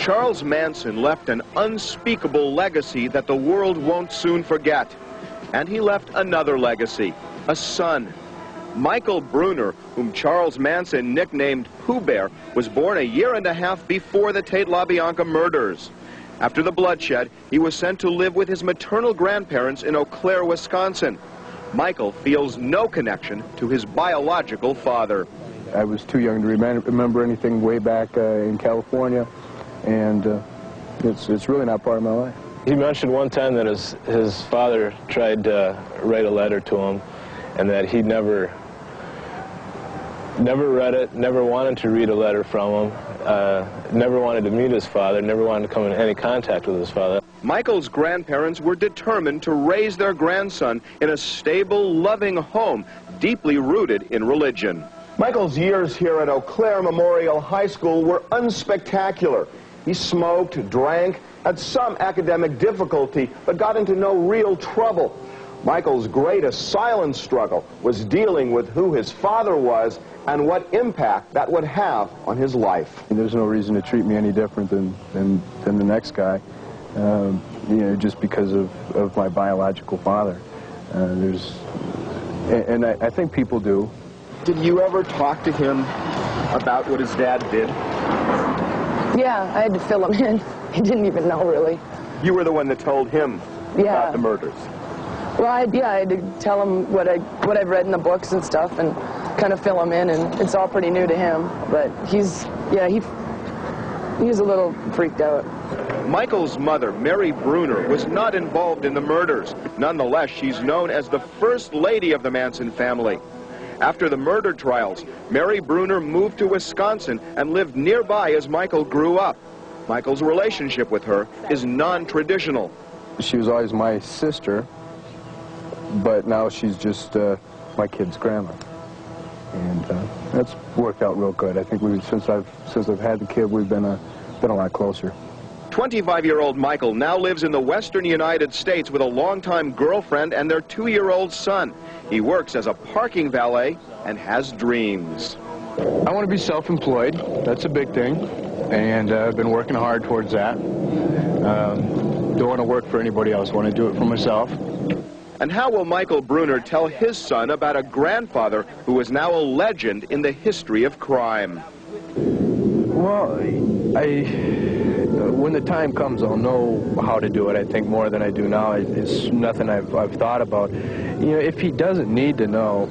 Charles Manson left an unspeakable legacy that the world won't soon forget. And he left another legacy, a son. Michael Bruner, whom Charles Manson nicknamed Pooh Bear, was born a year and a half before the Tate LaBianca murders. After the bloodshed, he was sent to live with his maternal grandparents in Eau Claire, Wisconsin. Michael feels no connection to his biological father. I was too young to remember anything way back in California, and it's really not part of my life. He mentioned one time that his father tried to write a letter to him, and that he never read it, never wanted to read a letter from him, never wanted to meet his father, never wanted to come in any contact with his father. Michael's grandparents were determined to raise their grandson in a stable, loving home, deeply rooted in religion. Michael's years here at Eau Claire Memorial High School were unspectacular. He smoked, drank, had some academic difficulty, but got into no real trouble. Michael's greatest silent struggle was dealing with who his father was and what impact that would have on his life. There's no reason to treat me any different than the next guy, just because of my biological father. I think people do. Did you ever talk to him about what his dad did? Yeah, I had to fill him in. He didn't even know, really. You were the one that told him about the murders. Well, I had to tell him what I've read in the books and stuff, and kind of fill him in, and it's all pretty new to him. But he's a little freaked out. Michael's mother, Mary Bruner, was not involved in the murders. Nonetheless, she's known as the First Lady of the Manson family. After the murder trials, Mary Bruner moved to Wisconsin and lived nearby as Michael grew up. Michael's relationship with her is non-traditional. She was always my sister, but now she's just my kid's grandma. And that's worked out real good. I think since I've had the kid, we've been a lot closer. 25-year-old Michael now lives in the western United States with a longtime girlfriend and their 2-year-old son. He works as a parking valet and has dreams. I want to be self-employed. That's a big thing, and I've been working hard towards that. Don't want to work for anybody else. I want to do it for myself. And how will Michael Bruner tell his son about a grandfather who is now a legend in the history of crime? Well, when the time comes, I'll know how to do it, I think, more than I do now. It's nothing I've thought about. If he doesn't need to know,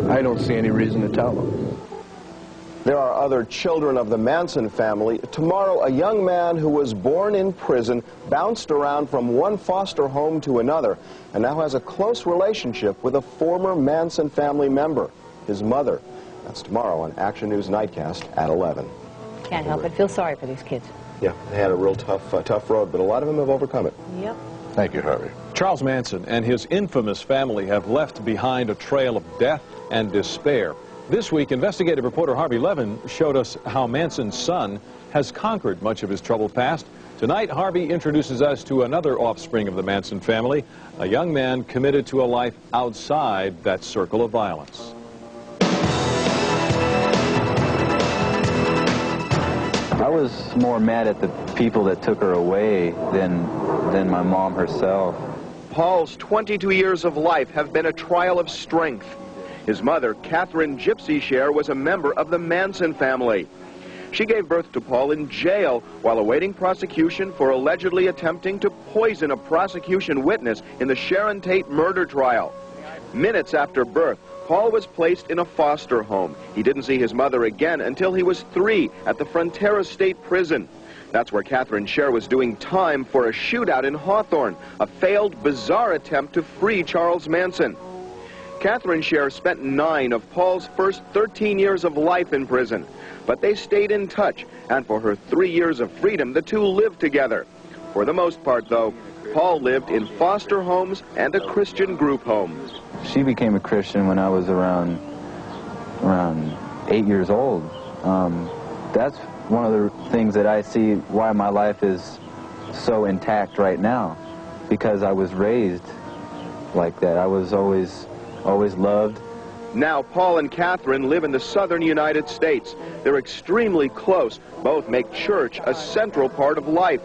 I don't see any reason to tell him. There are other children of the Manson family. Tomorrow, a young man who was born in prison bounced around from one foster home to another and now has a close relationship with a former Manson family member, his mother. That's tomorrow on Action News Nightcast at 11. Can't help but feel sorry for these kids. Yeah, they had a real tough road, but a lot of them have overcome it. Yep. Thank you, Harvey. Charles Manson and his infamous family have left behind a trail of death and despair. This week, investigative reporter Harvey Levin showed us how Manson's son has conquered much of his troubled past. Tonight, Harvey introduces us to another offspring of the Manson family, a young man committed to a life outside that circle of violence. I was more mad at the people that took her away than my mom herself. Paul's 22 years of life have been a trial of strength. His mother, Catherine Gypsy Share, was a member of the Manson family. She gave birth to Paul in jail while awaiting prosecution for allegedly attempting to poison a prosecution witness in the Sharon Tate murder trial. Minutes after birth, Paul was placed in a foster home. He didn't see his mother again until he was 3 at the Frontera State Prison. That's where Catherine Share was doing time for a shootout in Hawthorne, a failed, bizarre attempt to free Charles Manson. Catherine Share spent 9 of Paul's first 13 years of life in prison, but they stayed in touch, and for her 3 years of freedom, the two lived together. For the most part, though, Paul lived in foster homes and a Christian group home. She became a Christian when I was around 8 years old. That's one of the things that I see why my life is so intact right now, because I was raised like that. I was always loved, Now Paul and Catherine live in the southern United States. They're extremely close. Both make church a central part of life.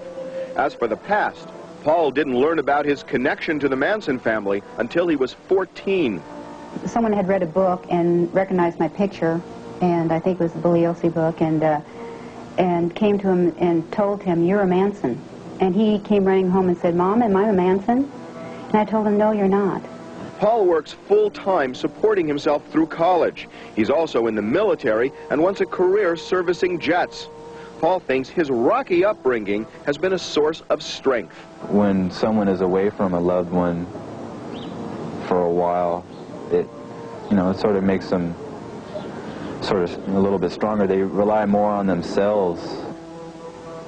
As for the past, Paul didn't learn about his connection to the Manson family until he was 14. Someone had read a book and recognized my picture, and I think it was the Billy Ilse book, and came to him and told him, "You're a Manson." And he came running home and said, "Mom, am I a Manson?" And I told him, "No, you're not." Paul works full-time supporting himself through college. He's also in the military and wants a career servicing jets. Paul thinks his rocky upbringing has been a source of strength. When someone is away from a loved one for a while, it sort of makes them sort of a little bit stronger. They rely more on themselves.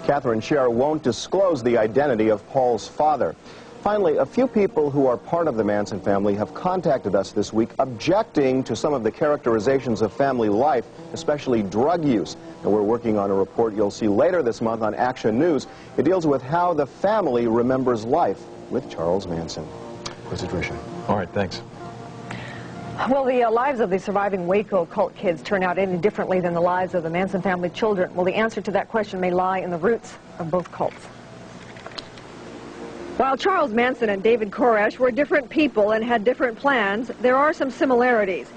Catherine Scher won't disclose the identity of Paul's father. Finally, a few people who are part of the Manson family have contacted us this week objecting to some of the characterizations of family life, especially drug use. And we're working on a report you'll see later this month on Action News. It deals with how the family remembers life with Charles Manson. Where's Tricia? All right, thanks. Will the lives of the surviving Waco cult kids turn out any differently than the lives of the Manson family children? Well, the answer to that question may lie in the roots of both cults. While Charles Manson and David Koresh were different people and had different plans, there are some similarities.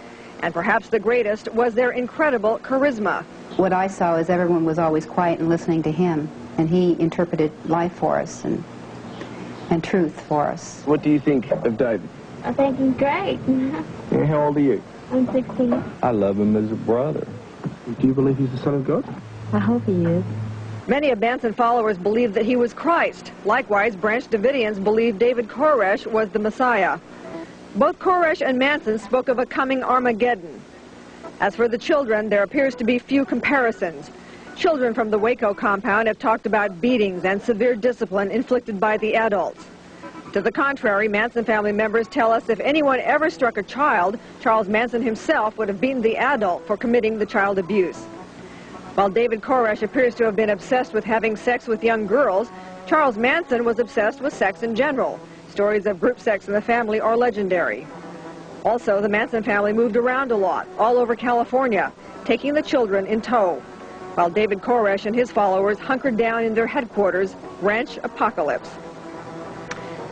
And perhaps the greatest was their incredible charisma. What I saw is everyone was always quiet and listening to him, and he interpreted life for us and truth for us. What do you think of David? I think he's great. And how old are you? I'm 16. I love him as a brother. Do you believe he's the Son of God? I hope he is. Many of Manson followers believed that he was Christ. Likewise, Branch Davidians believed David Koresh was the Messiah. Both Koresh and Manson spoke of a coming Armageddon. As for the children, there appears to be few comparisons. Children from the Waco compound have talked about beatings and severe discipline inflicted by the adults. To the contrary, Manson family members tell us if anyone ever struck a child, Charles Manson himself would have beaten the adult for committing the child abuse. While David Koresh appears to have been obsessed with having sex with young girls, Charles Manson was obsessed with sex in general. Stories of group sex in the family are legendary. Also, the Manson family moved around a lot, all over California, taking the children in tow, while David Koresh and his followers hunkered down in their headquarters, Ranch Apocalypse.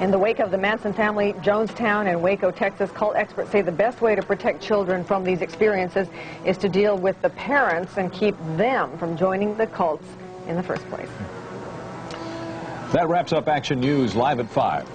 In the wake of the Manson family, Jonestown and Waco, Texas, cult experts say the best way to protect children from these experiences is to deal with the parents and keep them from joining the cults in the first place. That wraps up Action News live at 5.